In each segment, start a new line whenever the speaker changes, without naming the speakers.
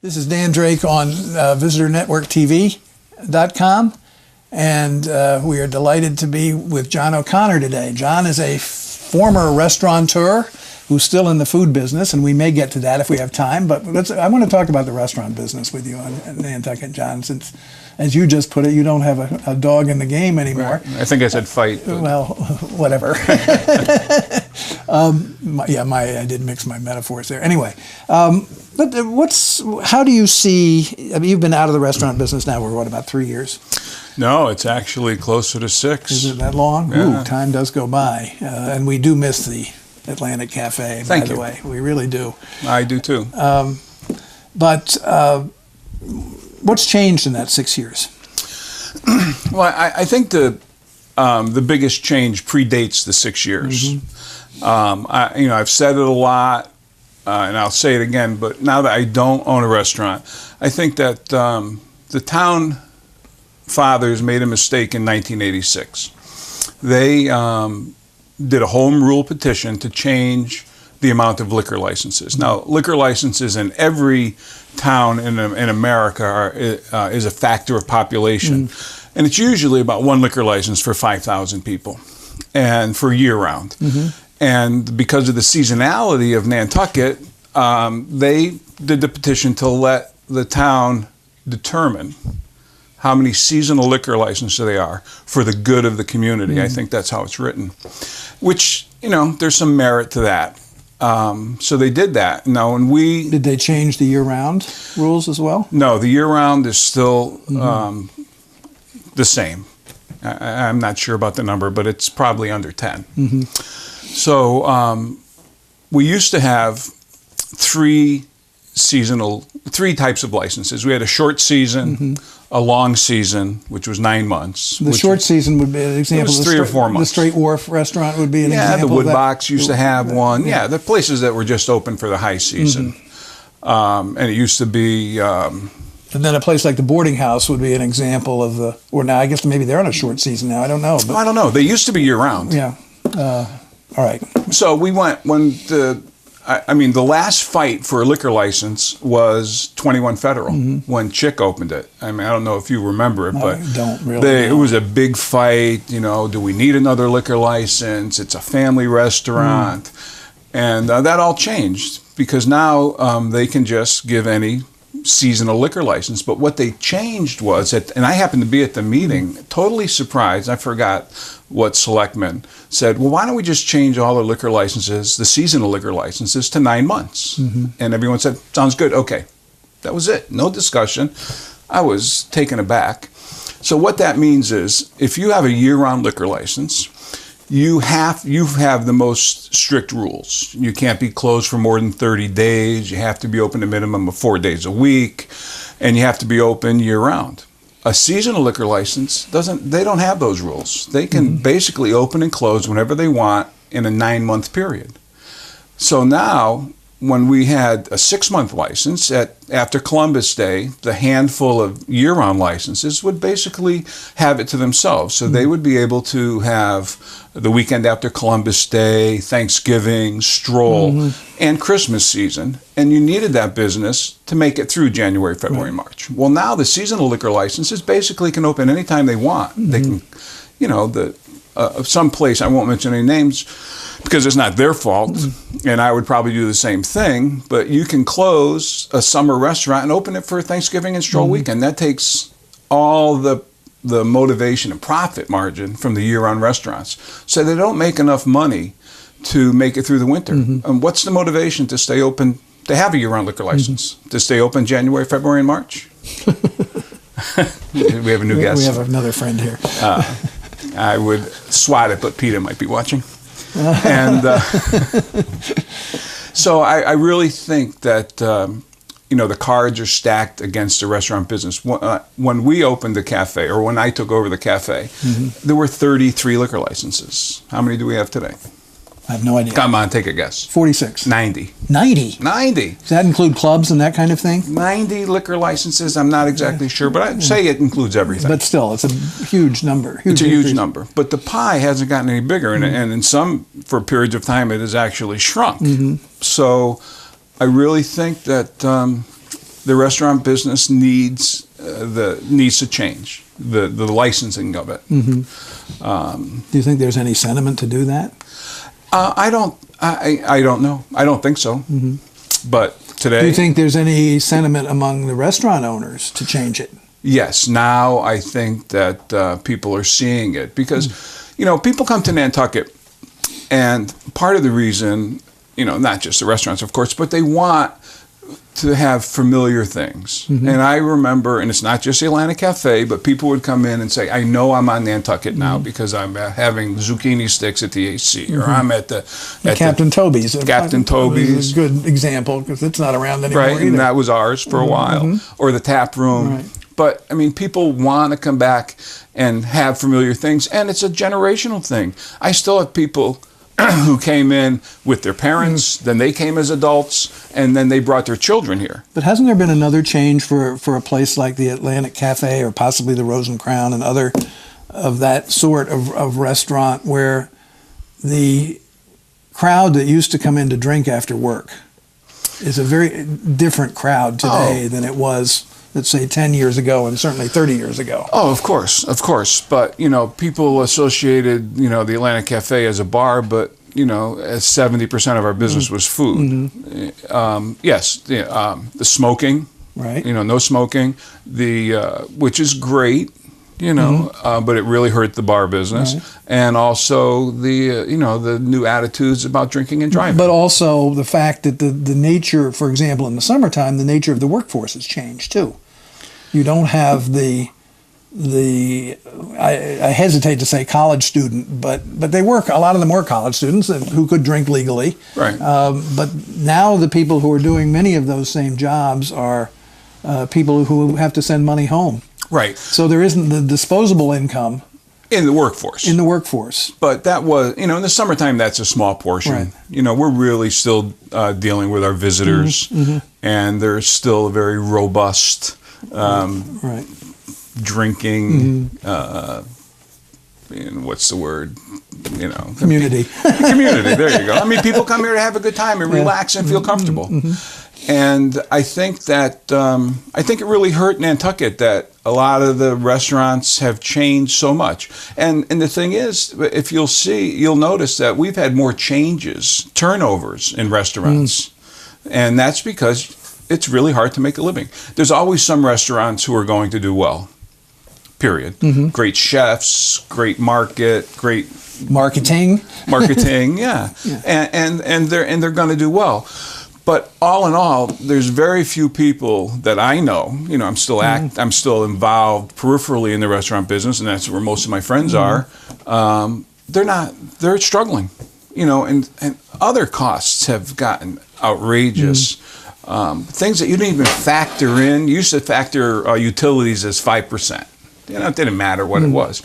This is Dan Drake on VisitorNetworkTV.com, and we are delighted to be with John O'Connor today. John is a former restaurateur who's still in the food business, and we may get to that if we have time, but I want to talk about the restaurant business with you on Nantucket, John, since, as you just put it, you don't have a dog in the game anymore.
Right. I think I said fight. But...
Well, whatever. I did mix my metaphors there. Anyway, but how do you see, I mean, you've been out of the restaurant business now for, about 3 years?
No, it's actually closer to 6.
Is it that long?
Yeah.
Ooh, time does go by. And we do miss the Atlantic Cafe, by the way. We really do.
I do too.
But what's changed in that 6 years?
Well, I think the biggest change predates the 6 years. Mm-hmm. I've said it a lot, and I'll say it again, but now that I don't own a restaurant, I think that the town fathers made a mistake in 1986. They did a home rule petition to change the amount of liquor licenses. Now, liquor licenses in every town in America is a factor of population. And it's usually about one liquor license for 5,000 people, and for year-round. And because of the seasonality of Nantucket, they did the petition to let the town determine how many seasonal liquor licenses there are for the good of the community. I think that's how it's written, which, there's some merit to that. So they did that. Now, when
Did they change the year-round rules as well? No,
the year-round is still the same. I'm not sure about the number, but it's probably under 10. So we used to have three types of licenses. We had a short season, a long season, which was 9 months.
The short season would be an example.
It was 3 or 4 months.
The Straight Wharf restaurant would be an example.
Yeah, the Wood Box used to have one. Yeah, the places that were just open for the high season. And it used to be...
and then a place like the Boarding House would be an example of or now I guess maybe they're on a short season now, I don't know. But,
I don't know. They used to be year-round.
Yeah. All right.
So we went, the last fight for a liquor license was 21 Federal when Chick opened it. I mean, I don't know if you remember it, but
I don't really
it was a big fight. Do we need another liquor license? It's a family restaurant. And that all changed because now they can just give any seasonal liquor license. But what they changed was, and I happened to be at the meeting, totally surprised. I forgot what selectmen said, well, why don't we just change all the liquor licenses, the seasonal liquor licenses, to 9 months? And everyone said, sounds good, okay. That was it, no discussion. I was taken aback. So what that means is, if you have a year-round liquor license, you have the most strict rules. You can't be closed for more than 30 days. You have to be open a minimum of 4 days a week, and you have to be open year-round. A seasonal liquor license they don't have those rules. They can basically open and close whenever they want in a 9-month period. So now, when we had a 6-month license, after Columbus Day, the handful of year-round licenses would basically have it to themselves. So they would be able to have the weekend after Columbus Day, Thanksgiving, Stroll, and Christmas season. And you needed that business to make it through January, February, March. Well, now the seasonal liquor licenses basically can open anytime they want. They can, some place, I won't mention any names, because it's not their fault, and I would probably do the same thing, but you can close a summer restaurant and open it for Thanksgiving and Stroll weekend. That takes all the motivation and profit margin from the year-round restaurants. So they don't make enough money to make it through the winter. And what's the motivation to stay open, to have a year-round liquor license? To stay open January, February, and March? We have a new guest.
We have another friend here.
I would swat it, but Peter might be watching. And so I really think that the cards are stacked against the restaurant business. When we opened the cafe, or when I took over the cafe, there were 33 liquor licenses. How many do we have today?
I have no idea.
Come on, take a guess.
46.
90.
90?
90.
Does that include clubs and that kind of thing?
90 liquor licenses. I'm not exactly sure, but I'd say it includes everything.
But still, it's a huge number.
It's a huge number. But the pie hasn't gotten any bigger, and in some, for periods of time, it has actually shrunk. So I really think that the restaurant business needs to change the licensing of it.
Do you think there's any sentiment to do that?
I don't know. I don't think so. But today,
do you think there's any sentiment among the restaurant owners to change it?
Yes. Now I think that people are seeing it because, people come to Nantucket, and part of the reason, not just the restaurants, of course, but they want to have familiar things. And I remember, and it's not just the Atlantic Cafe, but people would come in and say, I know I'm on Nantucket now because I'm having zucchini sticks at the AC, or I'm at
Captain Toby's.
Captain Toby's
is a good example because it's not around anymore
right,
either.
and that was ours for a while, or the tap room.
Right.
But, people want to come back and have familiar things, and it's a generational thing. I still have people who came in with their parents, then they came as adults, and then they brought their children here.
But hasn't there been another change for a place like the Atlantic Cafe or possibly the Rose and Crown and other of that sort of restaurant where the crowd that used to come in to drink after work is a very different crowd today than it was, let's say, 10 years ago and certainly 30 years ago?
Oh, of course. But, people associated, the Atlantic Cafe as a bar, but, as 70% of our business was food. Yes, the smoking,
right?
No smoking, which is great, but it really hurt the bar business.
Right.
And also the new attitudes about drinking and driving.
But also the fact that the nature, for example, in the summertime, the nature of the workforce has changed too. You don't have I hesitate to say college student, but they work, a lot of them were college students who could drink legally.
Right.
But now the people who are doing many of those same jobs are people who have to send money home.
Right.
So there isn't the disposable income
in the workforce. But that was, in the summertime, that's a small portion.
Right.
We're really still dealing with our visitors, and there's still a very robust
right.
drinking, what's the word?
Community.
Community, there you go. People come here to have a good time and relax and feel comfortable. And I think that, it really hurt Nantucket that a lot of the restaurants have changed so much. And the thing is, if you'll notice that we've had more turnovers in restaurants. And that's because it's really hard to make a living. There's always some restaurants who are going to do well, period. Great chefs, great market, great
marketing,
yeah. And they're going to do well. But all in all, there's very few people that I know. I'm still involved peripherally in the restaurant business, and that's where most of my friends are. They're struggling, and other costs have gotten outrageous. Things that you didn't even factor in. You used to factor utilities as 5%. It didn't matter what it was.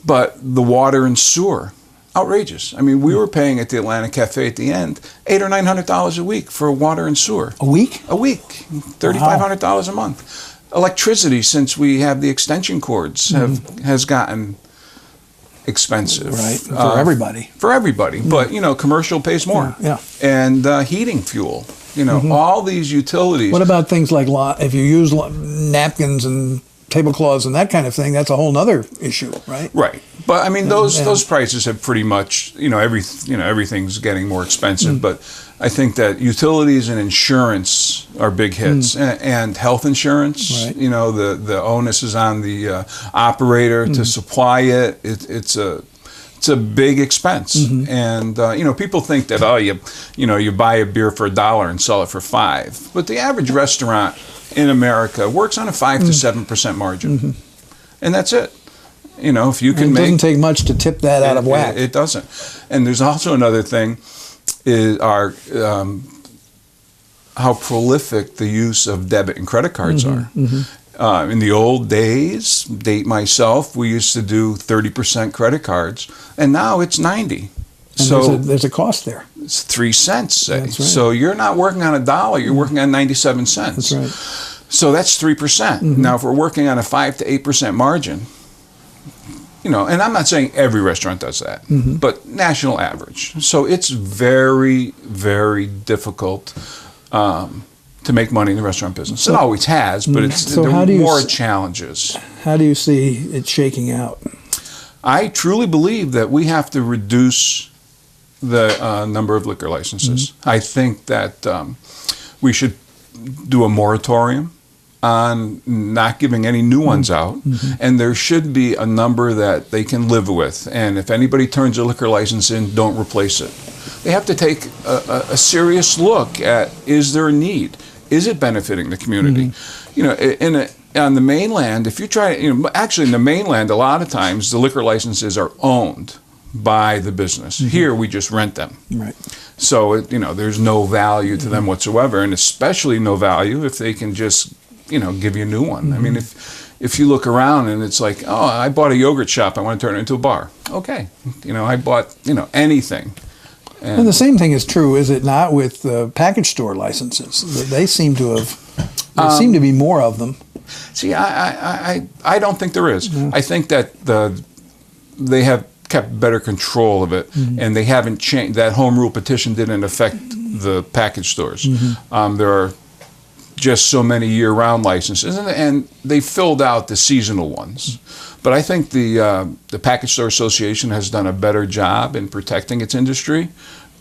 But the water and sewer, outrageous. We were paying at the Atlantic Cafe at the end $800 or $900 a week for water and sewer.
A week?
A week, $3,500 a month. Electricity, since we have the extension cords, has gotten expensive.
Right, for everybody.
For everybody, but commercial pays more.
Yeah.
And heating fuel. All these utilities.
What about things like if you use napkins and tablecloths and that kind of thing? That's a whole other issue, right?
Right. But those prices have pretty much everything's getting more expensive. But I think that utilities and insurance are big hits, and health insurance. Right. The onus is on the operator to supply it. It's a big expense, and people think that you buy a beer for $1 and sell it for $5, but the average restaurant in America works on a 5 to 7% margin, and that's it. If you can
it doesn't take much to tip that out of whack.
It doesn't. And there's also another thing is how prolific the use of debit and credit cards are. In the old days, date myself, we used to do 30% credit cards, and now it's 90%.
And
so
there's a cost there.
It's 3 cents, say.
That's right.
So you're not working on $1, you're working on 97 cents.
That's right.
So that's 3%. Now, if we're working on a 5 to 8% margin, and I'm not saying every restaurant does that, but national average. So it's very, very difficult to to make money in the restaurant business. It always has, but there are more challenges.
How do you see it shaking out?
I truly believe that we have to reduce the number of liquor licenses. I think that we should do a moratorium on not giving any new ones out, and there should be a number that they can live with. And if anybody turns a liquor license in, don't replace it. They have to take a serious look at, is there a need? Is it benefiting the community? You know, on the mainland, if you try, actually in the mainland, a lot of times the liquor licenses are owned by the business. Here we just rent them.
Right.
So, there's no value to them whatsoever, and especially no value if they can just, give you a new one. I mean, if you look around and it's like, oh, I bought a yogurt shop, I want to turn it into a bar. Okay. I bought, anything.
And the same thing is true, is it not, with package store licenses? They seem to have, there seem to be more of them.
See, I don't think there is. I think that they have kept better control of it, and they haven't changed. That home rule petition didn't affect the package stores. There are just so many year-round licenses, and they filled out the seasonal ones. But I think the Package Store Association has done a better job in protecting its industry,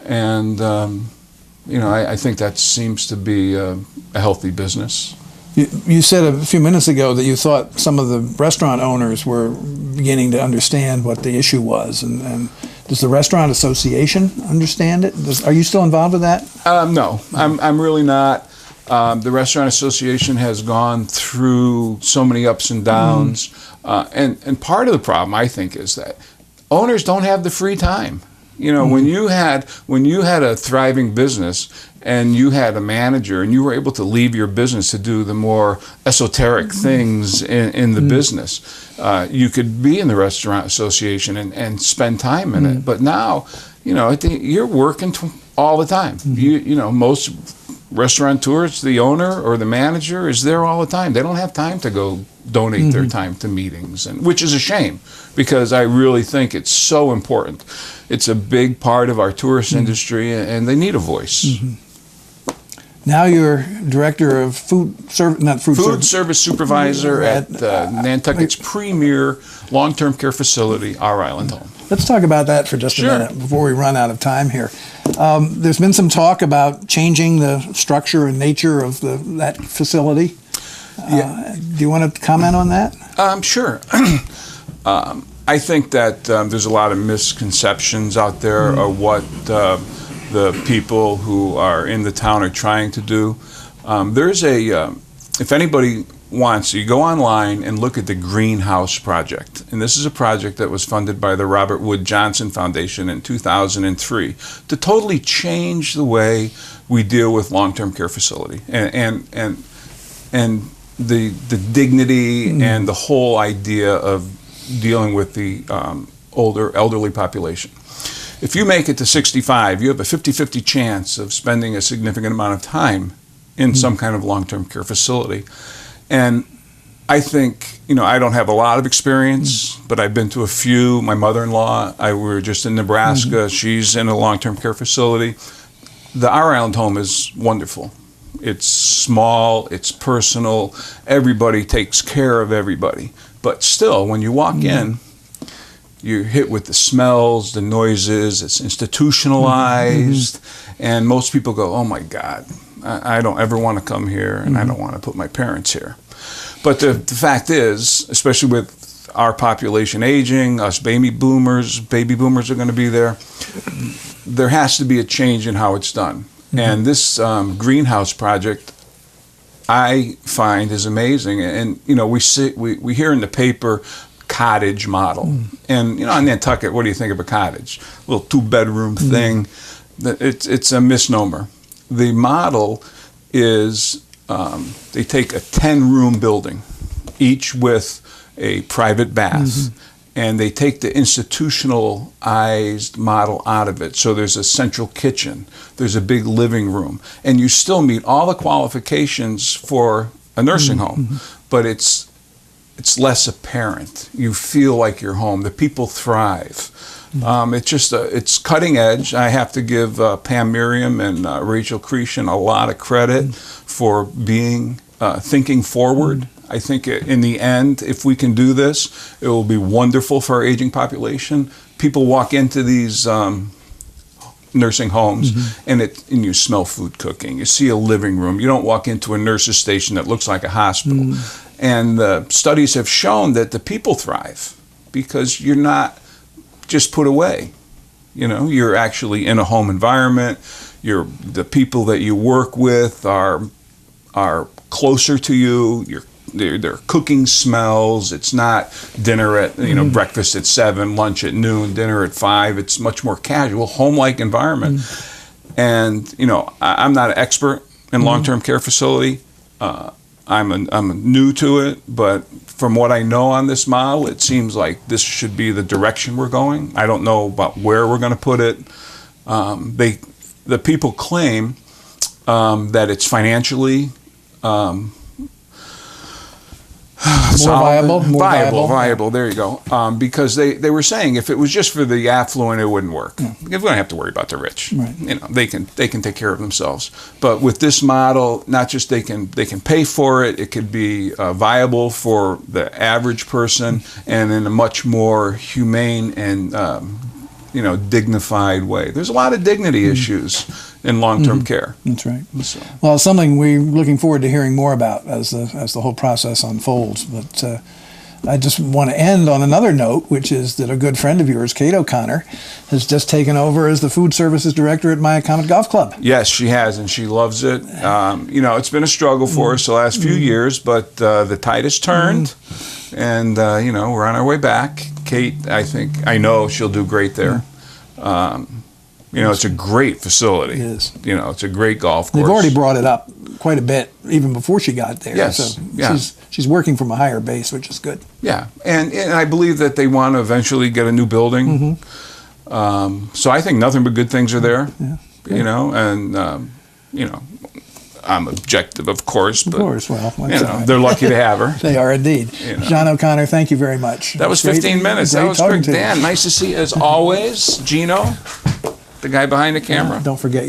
and I think that seems to be a healthy business.
You said a few minutes ago that you thought some of the restaurant owners were beginning to understand what the issue was, and does the Restaurant Association understand it? Are you still involved with that?
No, I'm really not. The Restaurant Association has gone through so many ups and downs, and part of the problem, I think, is that owners don't have the free time. When you had a thriving business and you had a manager and you were able to leave your business to do the more esoteric things in the business, you could be in the Restaurant Association and spend time in it. But now, you're working all the time. Most restaurateurs, the owner or the manager is there all the time. They don't have time to go donate their time to meetings, which is a shame, because I really think it's so important. It's a big part of our tourist industry, and they need a voice.
Now you're director of food
service supervisor at Nantucket's premier long-term care facility, Our Island Home.
Let's talk about that for just a minute before we run out of time here. There's been some talk about changing the structure and nature of that facility. Do you want to comment on that?
Sure. I think that there's a lot of misconceptions out there of what the people who are in the town are trying to do. If anybody wants, you go online and look at the Greenhouse Project. And this is a project that was funded by the Robert Wood Johnson Foundation in 2003 to totally change the way we deal with long-term care facility and the dignity and the whole idea of dealing with the elderly population. If you make it to 65, you have a 50-50 chance of spending a significant amount of time in some kind of long-term care facility. And I think, I don't have a lot of experience, but I've been to a few. My mother-in-law, we were just in Nebraska. She's in a long-term care facility. The Our Island Home is wonderful. It's small, it's personal, everybody takes care of everybody. But still, when you walk in, you're hit with the smells, the noises, it's institutionalized, and most people go, oh my God, I don't ever want to come here, and I don't want to put my parents here. But the fact is, especially with our population aging, us baby boomers are going to be there, there has to be a change in how it's done. And this Greenhouse Project, I find, is amazing. And, we hear in the paper, cottage model. And, on Nantucket, what do you think of a cottage? A little 2-bedroom thing. It's a misnomer. The model is they take a 10-room building, each with a private bath, and they take the institutionalized model out of it. So there's a central kitchen, there's a big living room, and you still meet all the qualifications for a nursing home, but it's less apparent. You feel like you're home. The people thrive. It's just it's cutting edge. I have to give Pam Miriam and Rachel Cretion a lot of credit for being thinking forward. I think in the end, if we can do this, it will be wonderful for our aging population. People walk into these nursing homes and you smell food cooking. You see a living room. You don't walk into a nurse's station that looks like a hospital. And the studies have shown that the people thrive because you're not just put away. You know, you're actually in a home environment. The people that you work with are closer to you. They're cooking smells. It's not dinner at breakfast at 7, lunch at noon, dinner at 5. It's much more casual, home-like environment. And I'm not an expert in long-term care facility. I'm new to it, but from what I know on this model, it seems like this should be the direction we're going. I don't know about where we're going to put it. The people claim that it's financially
more
viable. There you go. Because they were saying if it was just for the affluent, it wouldn't work. We don't have to worry about the rich.
Right.
They can take care of themselves. But with this model, not just they can pay for it. It could be viable for the average person, and in a much more humane and dignified way. There's a lot of dignity issues in long-term care.
That's right.
So.
Well, it's something we're looking forward to hearing more about as the whole process unfolds. But I just want to end on another note, which is that a good friend of yours, Kate O'Connor, has just taken over as the food services director at My Comet Golf Club.
Yes, she has, and she loves it. It's been a struggle for us the last few years, but the tide has turned, and we're on our way back. Kate, I know she'll do great there. It's a great facility. It is. It's a great golf course.
They've already brought it up quite a bit, even before she got there.
Yes.
So she's working from a higher base, which is good.
Yeah, and I believe that they want to eventually get a new building. So I think nothing but good things are there. Yeah. I'm objective, of course. But, they're lucky to have her.
They are indeed. John O'Connor, thank you very much.
That was 15 minutes. That was great. Dan, nice to see you as always. Gino, the guy behind the camera.
Don't forget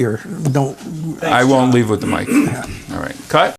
I won't leave with the mic. All right. Cut.